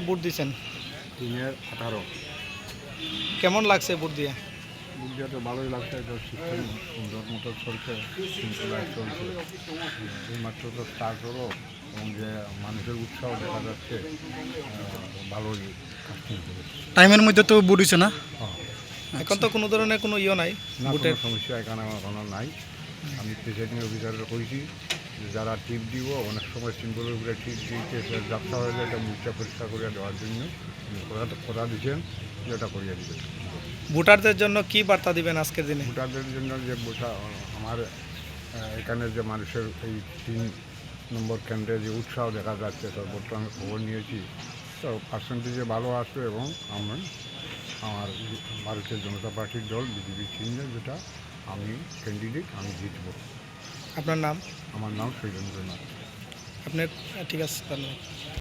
Vote দিচ্ছেন? 3-18। কেমন লাগছে ভোট দিয়ে? ভোট দিয়ে তো ভালোই লাগছে, এটা সিস্টেম সুন্দর মতো চলছে, শৃঙ্খলায় চলছে। এইমাত্র তো স্টার্ট হলো এবং যে মানুষের উৎসাহ দেখা যাচ্ছে, ভালোই কাস্টিং করেছে। টাইমের মধ্যে তো ভোট হইছে না? হ্যাঁ, এখন তো কোনো ধরনের কোনো নাই না ভোটের। কোনো সমস্যা এখানে এখনো নাই। আমি প্রিসাইডিং অফিসাররা কইছি যে যারা টিপ দিব অনেক সময় সিম্বলের উপরে টিপ দিতে যাত্রা হয়ে যায়, এটা মুখটা পরিষ্কার করে দেওয়ার জন্য কথা দিচ্ছেন যে এটা করিয়ে দিবেন। ভোটারদের জন্য কি বার্তা দিবেন আজকের দিনে? ভোটারদের জন্য যে আমার এখানে যে মানুষের এই 3 নম্বর কেন্দ্রে যে উৎসাহ দেখা যাচ্ছে, সর্বত্র আমি খবর নিয়েছি, তো পার্সেন্টেজে ভালো আসবে এবং আমার ভারতীয় জনতা পার্টির দল বিজেপি চিহ্নে যেটা আমি ক্যান্ডিডেট, আমি জিতব। আপনার নাম? আমার নাম শৈলেন্দ্রনাথ। আপনার ঠিক আছে, ধন্যবাদ।